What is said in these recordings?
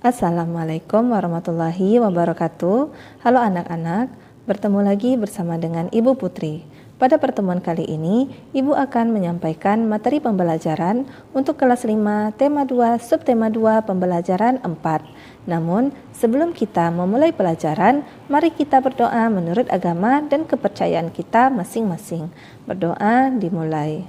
Assalamualaikum warahmatullahi wabarakatuh. Halo anak-anak, bertemu lagi bersama dengan Ibu Putri. Pada pertemuan kali ini, Ibu akan menyampaikan materi pembelajaran untuk kelas 5, tema 2, subtema 2, pembelajaran 4. Namun, sebelum kita memulai pelajaran, mari kita berdoa menurut agama dan kepercayaan kita masing-masing. Berdoa dimulai.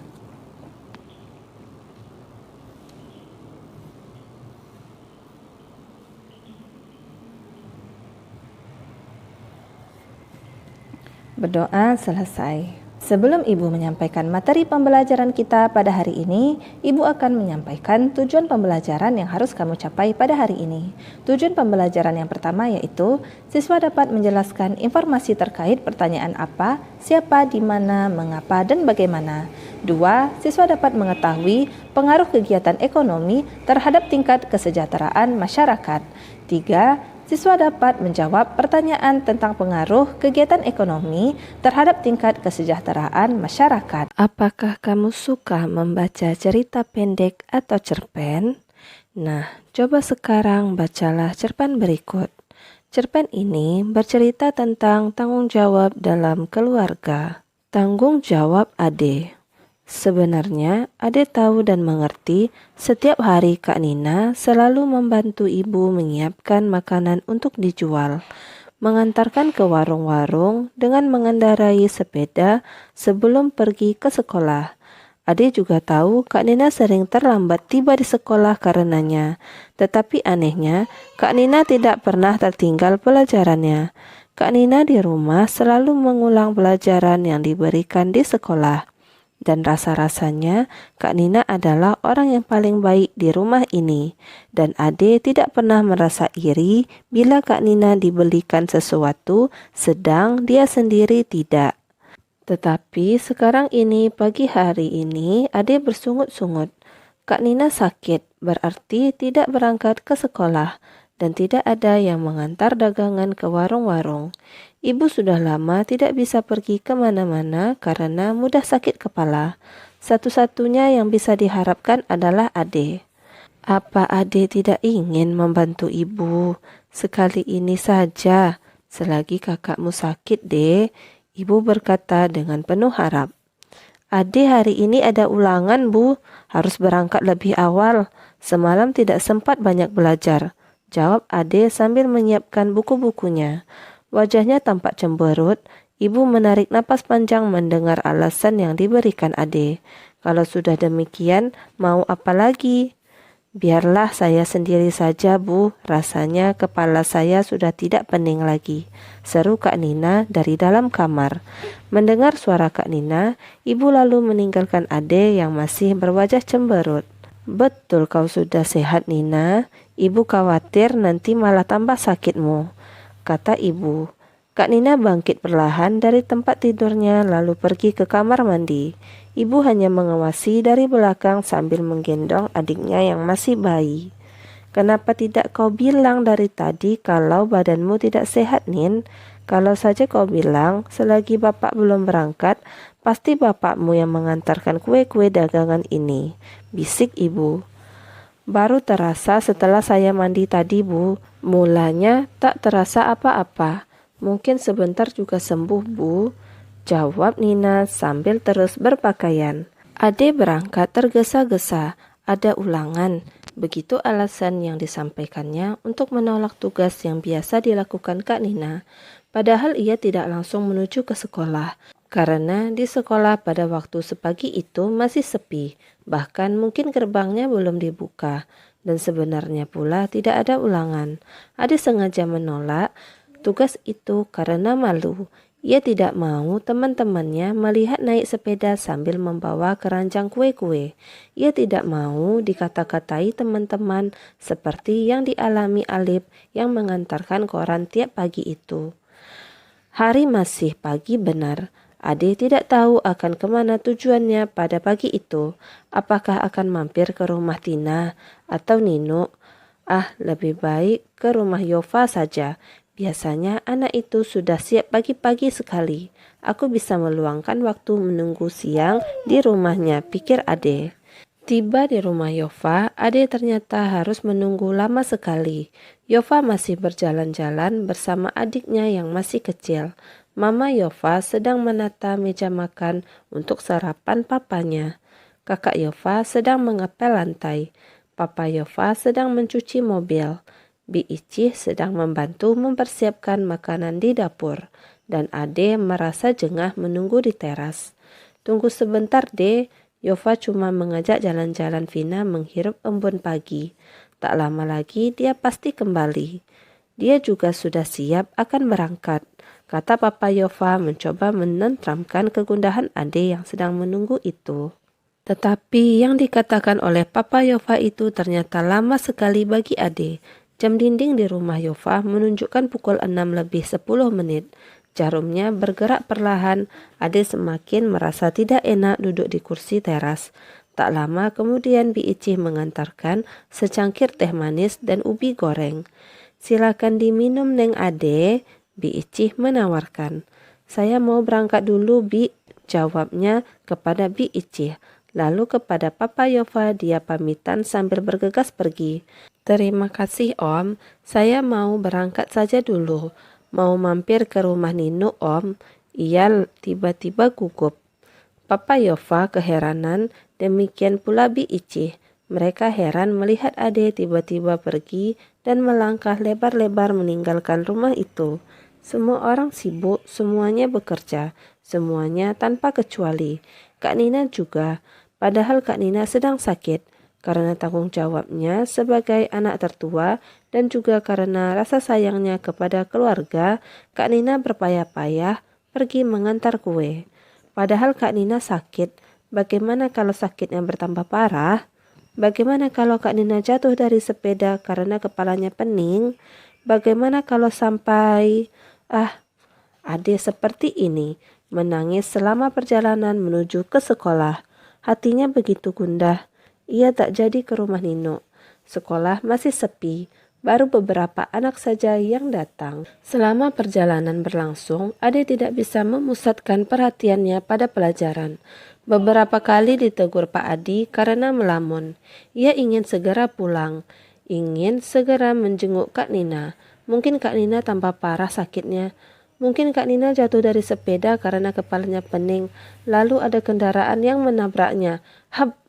Berdoa selesai. Sebelum Ibu menyampaikan materi pembelajaran kita pada hari ini, Ibu akan menyampaikan tujuan pembelajaran yang harus kamu capai pada hari ini. Tujuan pembelajaran yang pertama yaitu, siswa dapat menjelaskan informasi terkait pertanyaan apa, siapa, di mana, mengapa, dan bagaimana. 2. Siswa dapat mengetahui pengaruh kegiatan ekonomi terhadap tingkat kesejahteraan masyarakat. 3. Siswa dapat menjawab pertanyaan tentang pengaruh kegiatan ekonomi terhadap tingkat kesejahteraan masyarakat. Apakah kamu suka membaca cerita pendek atau cerpen? Nah, coba sekarang bacalah cerpen berikut. Cerpen ini bercerita tentang tanggung jawab dalam keluarga. Tanggung jawab Ade. Sebenarnya, Ade tahu dan mengerti setiap hari Kak Nina selalu membantu ibu menyiapkan makanan untuk dijual, mengantarkan ke warung-warung dengan mengendarai sepeda sebelum pergi ke sekolah. Ade juga tahu Kak Nina sering terlambat tiba di sekolah karenanya, tetapi anehnya Kak Nina tidak pernah tertinggal pelajarannya. Kak Nina di rumah selalu mengulang pelajaran yang diberikan di sekolah. Dan rasa-rasanya Kak Nina adalah orang yang paling baik di rumah ini. Dan Ade tidak pernah merasa iri bila Kak Nina dibelikan sesuatu sedang dia sendiri tidak. Tetapi sekarang ini pagi hari ini Ade bersungut-sungut. Kak Nina sakit, berarti tidak berangkat ke sekolah dan tidak ada yang mengantar dagangan ke warung-warung. Ibu sudah lama tidak bisa pergi kemana-mana karena mudah sakit kepala. Satu-satunya yang bisa diharapkan adalah Ade. Apa Ade tidak ingin membantu ibu? Sekali ini saja, selagi kakakmu sakit deh, ibu berkata dengan penuh harap. Ade hari ini ada ulangan bu, harus berangkat lebih awal. Semalam tidak sempat banyak belajar, jawab Ade sambil menyiapkan buku-bukunya. Wajahnya tampak cemberut. Ibu menarik napas panjang mendengar alasan yang diberikan Ade. Kalau sudah demikian, mau apa lagi? Biarlah saya sendiri saja bu, rasanya kepala saya sudah tidak pening lagi, seru Kak Nina dari dalam kamar. Mendengar suara Kak Nina, ibu lalu meninggalkan Ade yang masih berwajah cemberut. Betul kau sudah sehat Nina, ibu khawatir nanti malah tambah sakitmu, kata ibu. Kak Nina bangkit perlahan dari tempat tidurnya lalu pergi ke kamar mandi. Ibu hanya mengawasi dari belakang sambil menggendong adiknya yang masih bayi. Kenapa tidak kau bilang dari tadi kalau badanmu tidak sehat, Nin? Kalau saja kau bilang selagi bapak belum berangkat, pasti bapakmu yang mengantarkan kue-kue dagangan ini, bisik ibu. Baru terasa setelah saya mandi tadi bu, mulanya tak terasa apa-apa. Mungkin sebentar juga sembuh bu, jawab Nina sambil terus berpakaian. Ade berangkat tergesa-gesa, ada ulangan. Begitu alasan yang disampaikannya untuk menolak tugas yang biasa dilakukan Kak Nina. Padahal ia tidak langsung menuju ke sekolah, karena di sekolah pada waktu sepagi itu masih sepi, bahkan mungkin gerbangnya belum dibuka. Dan sebenarnya pula tidak ada ulangan. Ade sengaja menolak tugas itu karena malu. Ia tidak mau teman-temannya melihat naik sepeda sambil membawa keranjang kue-kue. Ia tidak mau dikata-katai teman-teman seperti yang dialami Alif yang mengantarkan koran tiap pagi itu. Hari masih pagi benar. Ade tidak tahu akan kemana tujuannya pada pagi itu. Apakah akan mampir ke rumah Tina atau Nino? Lebih baik ke rumah Yova saja. Biasanya anak itu sudah siap pagi-pagi sekali. Aku bisa meluangkan waktu menunggu siang di rumahnya, pikir Ade. Tiba di rumah Yova, Ade ternyata harus menunggu lama sekali. Yova masih berjalan-jalan bersama adiknya yang masih kecil. Mama Yova sedang menata meja makan untuk sarapan papanya. Kakak Yova sedang mengepel lantai. Papa Yova sedang mencuci mobil. Bi Ici sedang membantu mempersiapkan makanan di dapur. Dan Ade merasa jengah menunggu di teras. Tunggu sebentar, deh. Yova cuma mengajak jalan-jalan Vina menghirup embun pagi. Tak lama lagi dia pasti kembali. Dia juga sudah siap akan berangkat, kata Papa Yova mencoba menenteramkan kegundahan Ade yang sedang menunggu itu. Tetapi yang dikatakan oleh Papa Yova itu ternyata lama sekali bagi Ade. Jam dinding di rumah Yova menunjukkan pukul 6 lebih 10 menit. Jarumnya bergerak perlahan, Ade semakin merasa tidak enak duduk di kursi teras. Tak lama kemudian Bi Ici mengantarkan secangkir teh manis dan ubi goreng. Silakan diminum Neng Ade, Bi Ici menawarkan. Saya mau berangkat dulu Bi, jawabnya kepada Bi Ici. Lalu kepada Papa Yova dia pamitan sambil bergegas pergi. Terima kasih Om, saya mau berangkat saja dulu. Mau mampir ke rumah Nino Om, ia tiba-tiba gugup. Papa Yova keheranan, demikian pula Bi Ici. Mereka heran melihat Ade tiba-tiba pergi dan melangkah lebar-lebar meninggalkan rumah itu. Semua orang sibuk, semuanya bekerja, semuanya tanpa kecuali. Kak Nina juga, padahal Kak Nina sedang sakit. Karena tanggung jawabnya sebagai anak tertua dan juga karena rasa sayangnya kepada keluarga, Kak Nina berpayah-payah pergi mengantar kue. Padahal Kak Nina sakit, bagaimana kalau sakitnya bertambah parah? Bagaimana kalau Kak Nina jatuh dari sepeda karena kepalanya pening? Bagaimana kalau sampai... Ade seperti ini, menangis selama perjalanan menuju ke sekolah. Hatinya begitu gundah. Ia tak jadi ke rumah Nino. Sekolah masih sepi, baru beberapa anak saja yang datang. Selama perjalanan berlangsung, Ade tidak bisa memusatkan perhatiannya pada pelajaran. Beberapa kali ditegur Pak Adi karena melamun. Ia ingin segera pulang, ingin segera menjenguk Kak Nina. Mungkin Kak Nina tambah parah sakitnya. Mungkin Kak Nina jatuh dari sepeda karena kepalanya pening, lalu ada kendaraan yang menabraknya. Hap!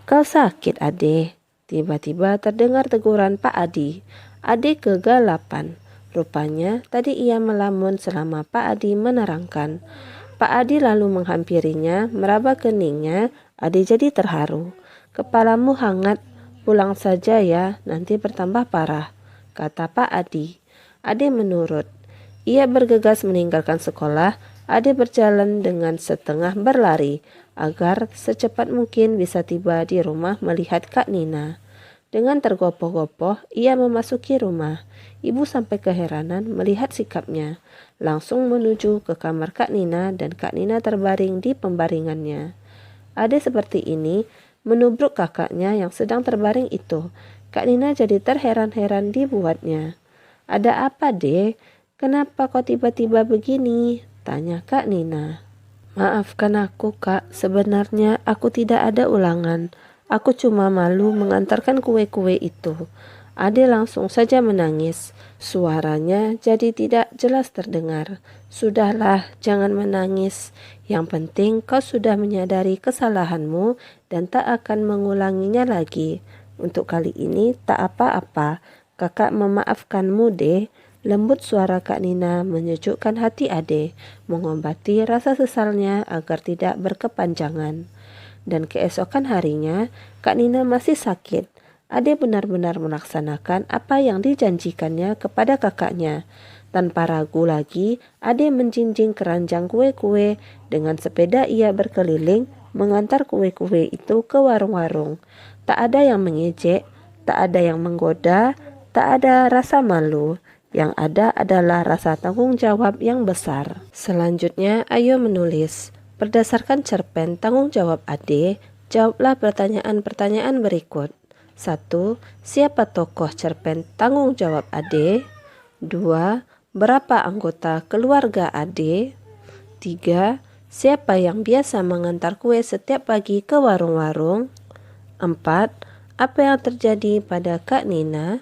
Kau sakit, Ade? Tiba-tiba terdengar teguran Pak Adi. Ade kegelapan. Rupanya tadi ia melamun selama Pak Adi menerangkan. Pak Adi lalu menghampirinya, meraba keningnya. Ade jadi terharu. Kepalamu hangat, pulang saja ya, nanti bertambah parah, kata Pak Adi. Ade menurut. Ia bergegas meninggalkan sekolah. Ade berjalan dengan setengah berlari agar secepat mungkin bisa tiba di rumah melihat Kak Nina. Dengan tergopoh-gopoh ia memasuki rumah. Ibu sampai keheranan melihat sikapnya. Langsung menuju ke kamar Kak Nina dan Kak Nina terbaring di pembaringannya. Ade seperti ini menubruk kakaknya yang sedang terbaring itu. Kak Nina jadi terheran-heran dibuatnya. Ada apa, Dek? Kenapa kau tiba-tiba begini? Tanya Kak Nina. Maafkan aku, Kak. Sebenarnya aku tidak ada ulangan. Aku cuma malu mengantarkan kue-kue itu. Ade langsung saja menangis. Suaranya jadi tidak jelas terdengar. Sudahlah, jangan menangis. Yang penting kau sudah menyadari kesalahanmu dan tak akan mengulanginya lagi. Untuk kali ini tak apa-apa. Kakak memaafkanmu, deh. Lembut suara Kak Nina menyejukkan hati Ade, mengobati rasa sesalnya agar tidak berkepanjangan. Dan keesokan harinya, Kak Nina masih sakit. Ade benar-benar melaksanakan apa yang dijanjikannya kepada kakaknya. Tanpa ragu lagi, Ade menjinjing keranjang kue-kue. Dengan sepeda ia berkeliling, mengantar kue-kue itu ke warung-warung. Tak ada yang mengejek, tak ada yang menggoda, tak ada rasa malu. Yang ada adalah rasa tanggung jawab yang besar. Selanjutnya, ayo menulis. Berdasarkan cerpen tanggung jawab Ade, jawablah pertanyaan-pertanyaan berikut. 1. Siapa tokoh cerpen tanggung jawab Ade? 2. Berapa anggota keluarga Ade? 3. Siapa yang biasa mengantar kue setiap pagi ke warung-warung? 4. Apa yang terjadi pada Kak Nina?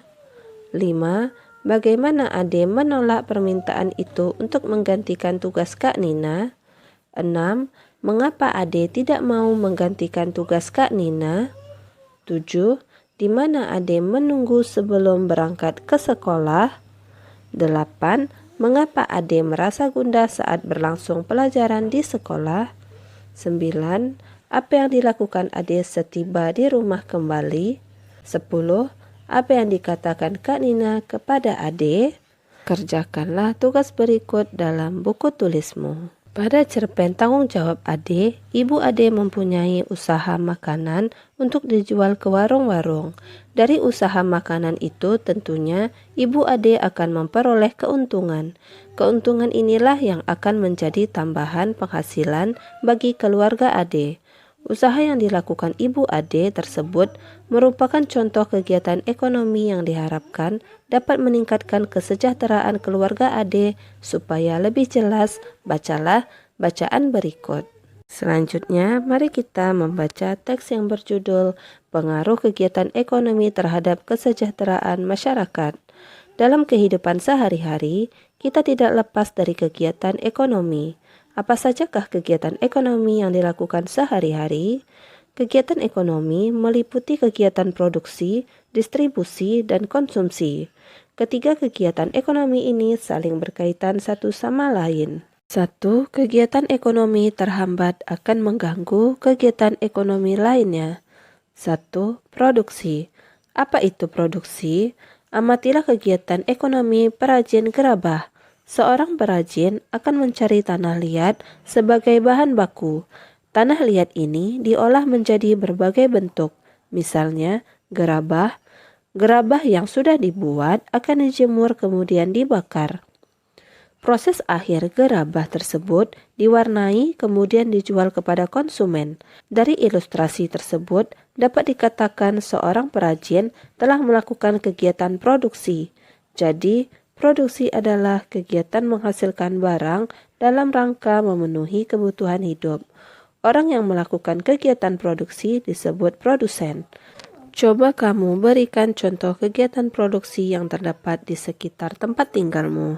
5. Bagaimana Ade menolak permintaan itu untuk menggantikan tugas Kak Nina? 6. Mengapa Ade tidak mau menggantikan tugas Kak Nina? 7. Di mana Ade menunggu sebelum berangkat ke sekolah? 8. Mengapa Ade merasa gundah saat berlangsung pelajaran di sekolah? 9. Apa yang dilakukan Ade setiba di rumah kembali? 10. Apa yang dikatakan Kak Nina kepada Ade? Kerjakanlah tugas berikut dalam buku tulismu. Pada cerpen tanggung jawab Ade, Ibu Ade mempunyai usaha makanan untuk dijual ke warung-warung. Dari usaha makanan itu tentunya Ibu Ade akan memperoleh keuntungan. Keuntungan inilah yang akan menjadi tambahan penghasilan bagi keluarga Ade. Usaha yang dilakukan Ibu Ade tersebut merupakan contoh kegiatan ekonomi yang diharapkan dapat meningkatkan kesejahteraan keluarga Ade. Supaya lebih jelas, bacalah bacaan berikut. Selanjutnya, mari kita membaca teks yang berjudul Pengaruh Kegiatan Ekonomi Terhadap Kesejahteraan Masyarakat. Dalam kehidupan sehari-hari, kita tidak lepas dari kegiatan ekonomi. Apa sajakah kegiatan ekonomi yang dilakukan sehari-hari? Kegiatan ekonomi meliputi kegiatan produksi, distribusi, dan konsumsi. Ketiga kegiatan ekonomi ini saling berkaitan satu sama lain. 1. Kegiatan ekonomi terhambat akan mengganggu kegiatan ekonomi lainnya. 1. Produksi. Apa itu produksi? Amatilah kegiatan ekonomi perajin gerabah. Seorang perajin akan mencari tanah liat sebagai bahan baku. Tanah liat ini diolah menjadi berbagai bentuk, misalnya gerabah. Gerabah yang sudah dibuat akan dijemur kemudian dibakar. Proses akhir gerabah tersebut diwarnai kemudian dijual kepada konsumen. Dari ilustrasi tersebut dapat dikatakan seorang perajin telah melakukan kegiatan produksi. Jadi, produksi adalah kegiatan menghasilkan barang dalam rangka memenuhi kebutuhan hidup. Orang yang melakukan kegiatan produksi disebut produsen. Coba kamu berikan contoh kegiatan produksi yang terdapat di sekitar tempat tinggalmu.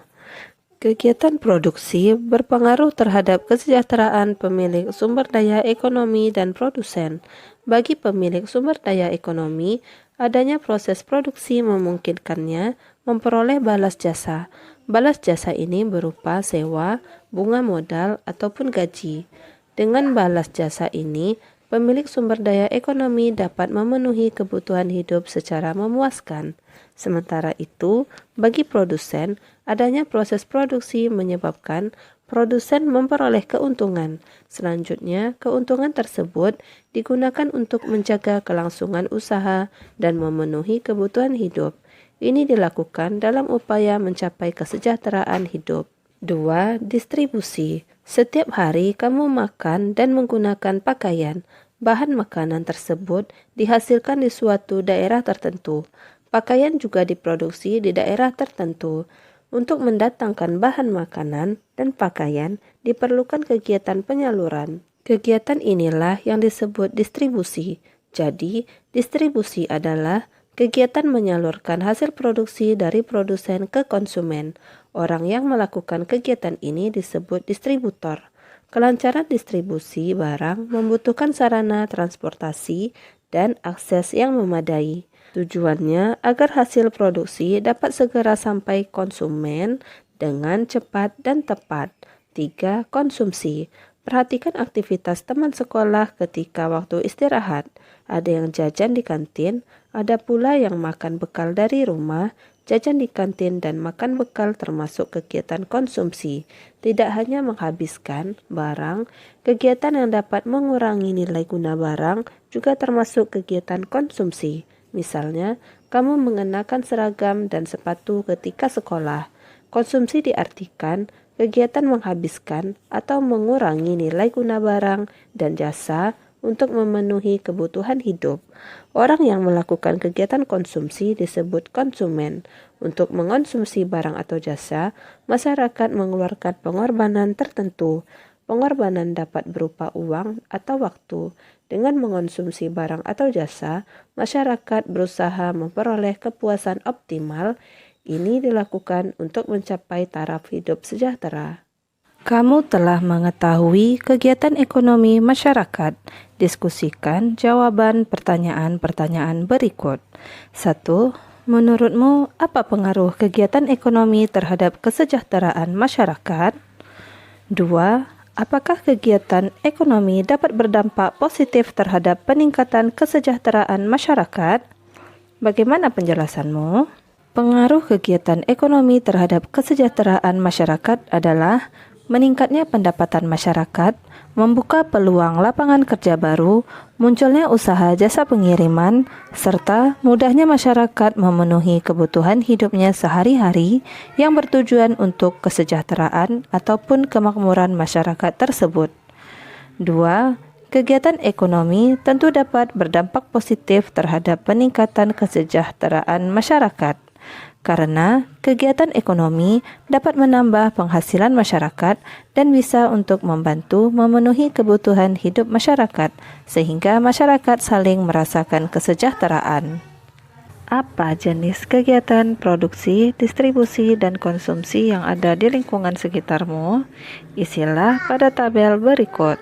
Kegiatan produksi berpengaruh terhadap kesejahteraan pemilik sumber daya ekonomi dan produsen. Bagi pemilik sumber daya ekonomi, adanya proses produksi memungkinkannya memperoleh balas jasa. Balas jasa ini berupa sewa, bunga modal, ataupun gaji. Dengan balas jasa ini, pemilik sumber daya ekonomi dapat memenuhi kebutuhan hidup secara memuaskan. Sementara itu, bagi produsen, adanya proses produksi menyebabkan produsen memperoleh keuntungan. Selanjutnya, keuntungan tersebut digunakan untuk menjaga kelangsungan usaha dan memenuhi kebutuhan hidup. Ini dilakukan dalam upaya mencapai kesejahteraan hidup. 2. Distribusi. Setiap hari kamu makan dan menggunakan pakaian. Bahan makanan tersebut dihasilkan di suatu daerah tertentu. Pakaian juga diproduksi di daerah tertentu. Untuk mendatangkan bahan makanan dan pakaian diperlukan kegiatan penyaluran. Kegiatan inilah yang disebut distribusi. Jadi, distribusi adalah kegiatan menyalurkan hasil produksi dari produsen ke konsumen. Orang yang melakukan kegiatan ini disebut distributor. Kelancaran distribusi barang membutuhkan sarana transportasi dan akses yang memadai. Tujuannya agar hasil produksi dapat segera sampai konsumen dengan cepat dan tepat. 3. Konsumsi. Perhatikan aktivitas teman sekolah ketika waktu istirahat. Ada yang jajan di kantin, ada pula yang makan bekal dari rumah. Jajan di kantin dan makan bekal termasuk kegiatan konsumsi. Tidak hanya menghabiskan barang, kegiatan yang dapat mengurangi nilai guna barang juga termasuk kegiatan konsumsi. Misalnya, kamu mengenakan seragam dan sepatu ketika sekolah. Konsumsi diartikan kegiatan menghabiskan atau mengurangi nilai guna barang dan jasa untuk memenuhi kebutuhan hidup. Orang yang melakukan kegiatan konsumsi disebut konsumen. Untuk mengonsumsi barang atau jasa, masyarakat mengeluarkan pengorbanan tertentu. Pengorbanan dapat berupa uang atau waktu. Dengan mengonsumsi barang atau jasa, masyarakat berusaha memperoleh kepuasan optimal. Ini dilakukan untuk mencapai taraf hidup sejahtera. Kamu telah mengetahui kegiatan ekonomi masyarakat. Diskusikan jawaban pertanyaan-pertanyaan berikut. 1. Menurutmu, apa pengaruh kegiatan ekonomi terhadap kesejahteraan masyarakat? 2. Apakah kegiatan ekonomi dapat berdampak positif terhadap peningkatan kesejahteraan masyarakat? Bagaimana penjelasanmu? Pengaruh kegiatan ekonomi terhadap kesejahteraan masyarakat adalah meningkatnya pendapatan masyarakat, membuka peluang lapangan kerja baru, munculnya usaha jasa pengiriman, serta mudahnya masyarakat memenuhi kebutuhan hidupnya sehari-hari yang bertujuan untuk kesejahteraan ataupun kemakmuran masyarakat tersebut. 2. Kegiatan ekonomi tentu dapat berdampak positif terhadap peningkatan kesejahteraan masyarakat, karena kegiatan ekonomi dapat menambah penghasilan masyarakat dan bisa untuk membantu memenuhi kebutuhan hidup masyarakat, sehingga masyarakat saling merasakan kesejahteraan. Apa jenis kegiatan produksi, distribusi, dan konsumsi yang ada di lingkungan sekitarmu? Isilah pada tabel berikut.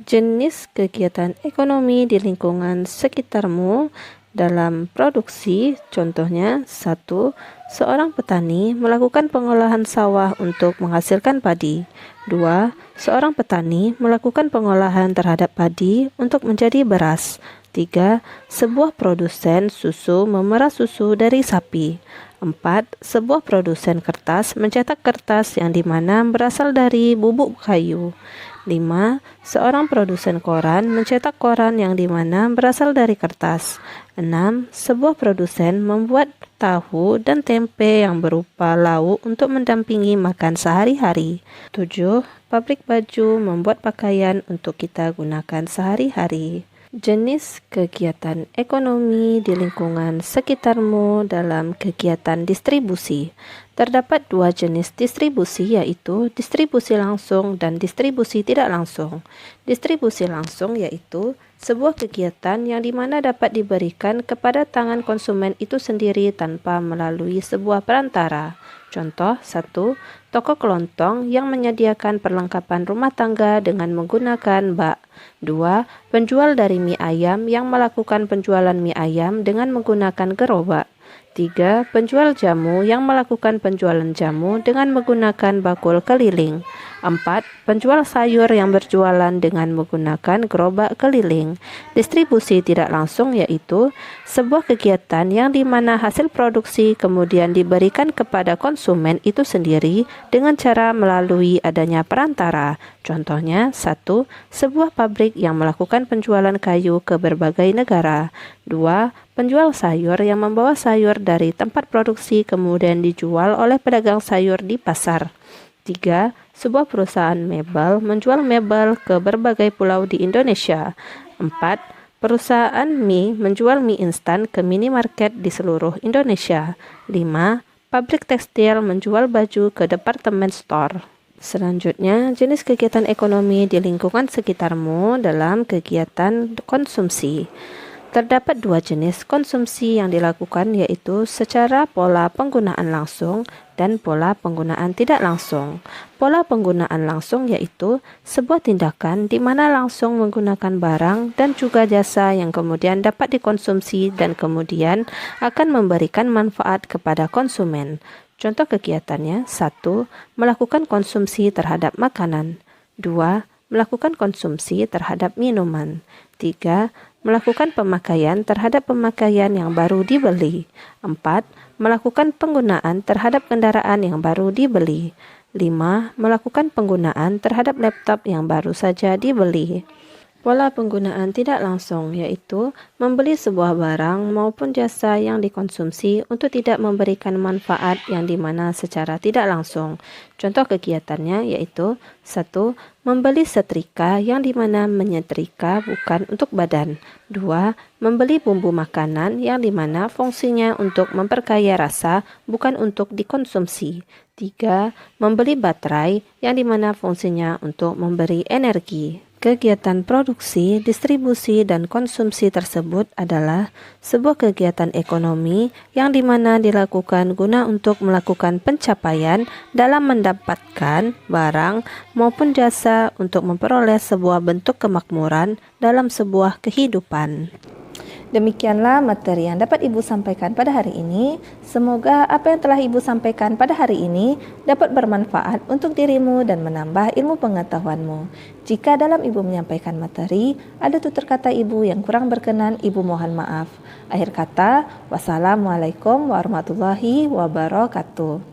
Jenis kegiatan ekonomi di lingkungan sekitarmu dalam produksi, contohnya 1. Seorang petani melakukan pengolahan sawah untuk menghasilkan padi. 2. Seorang petani melakukan pengolahan terhadap padi untuk menjadi beras. 3. Sebuah produsen susu memerah susu dari sapi. 4. Sebuah produsen kertas mencetak kertas yang dimana berasal dari bubuk kayu. 5. Seorang produsen koran mencetak koran yang dimana berasal dari kertas. 6. Sebuah produsen membuat tahu dan tempe yang berupa lauk untuk mendampingi makan sehari-hari. 7. Pabrik baju membuat pakaian untuk kita gunakan sehari-hari. Jenis kegiatan ekonomi di lingkungan sekitarmu dalam kegiatan distribusi. Terdapat 2 jenis distribusi, yaitu distribusi langsung dan distribusi tidak langsung. Distribusi langsung yaitu sebuah kegiatan yang dimana dapat diberikan kepada tangan konsumen itu sendiri tanpa melalui sebuah perantara. Contoh 1. Toko kelontong yang menyediakan perlengkapan rumah tangga dengan menggunakan bak. 2. Penjual dari mie ayam yang melakukan penjualan mie ayam dengan menggunakan gerobak. 3. Penjual jamu yang melakukan penjualan jamu dengan menggunakan bakul keliling. 4. Penjual sayur yang berjualan dengan menggunakan gerobak keliling. Distribusi tidak langsung yaitu sebuah kegiatan yang dimana hasil produksi kemudian diberikan kepada konsumen itu sendiri dengan cara melalui adanya perantara. Contohnya 1. Sebuah pabrik yang melakukan penjualan kayu ke berbagai negara. 2. Penjual sayur yang membawa sayur dari tempat produksi kemudian dijual oleh pedagang sayur di pasar. 3. Sebuah perusahaan mebel menjual mebel ke berbagai pulau di Indonesia. 4. Perusahaan mie menjual mie instan ke minimarket di seluruh Indonesia. 5. Pabrik tekstil menjual baju ke departemen store. Selanjutnya, jenis kegiatan ekonomi di lingkungan sekitarmu dalam kegiatan konsumsi. Terdapat 2 jenis konsumsi yang dilakukan, yaitu secara pola penggunaan langsung dan pola penggunaan tidak langsung. Pola penggunaan langsung yaitu sebuah tindakan di mana langsung menggunakan barang dan juga jasa yang kemudian dapat dikonsumsi dan kemudian akan memberikan manfaat kepada konsumen. Contoh kegiatannya 1. Melakukan konsumsi terhadap makanan. 2. Melakukan konsumsi terhadap minuman. 3. Melakukan pemakaian terhadap pemakaian yang baru dibeli. 4. Melakukan penggunaan terhadap kendaraan yang baru dibeli. 5. Melakukan penggunaan terhadap laptop yang baru saja dibeli. Pola penggunaan tidak langsung yaitu membeli sebuah barang maupun jasa yang dikonsumsi untuk tidak memberikan manfaat yang dimana secara tidak langsung. Contoh kegiatannya yaitu 1. Membeli setrika yang dimana menyetrika bukan untuk badan. 2. Membeli bumbu makanan yang dimana fungsinya untuk memperkaya rasa bukan untuk dikonsumsi. 3. Membeli baterai yang dimana fungsinya untuk memberi energi. Kegiatan produksi, distribusi, dan konsumsi tersebut adalah sebuah kegiatan ekonomi yang dimana dilakukan guna untuk melakukan pencapaian dalam mendapatkan barang maupun jasa untuk memperoleh sebuah bentuk kemakmuran dalam sebuah kehidupan. Demikianlah materi yang dapat Ibu sampaikan pada hari ini. Semoga apa yang telah Ibu sampaikan pada hari ini dapat bermanfaat untuk dirimu dan menambah ilmu pengetahuanmu. Jika dalam Ibu menyampaikan materi, ada tutur kata Ibu yang kurang berkenan, Ibu mohon maaf. Akhir kata, wassalamualaikum warahmatullahi wabarakatuh.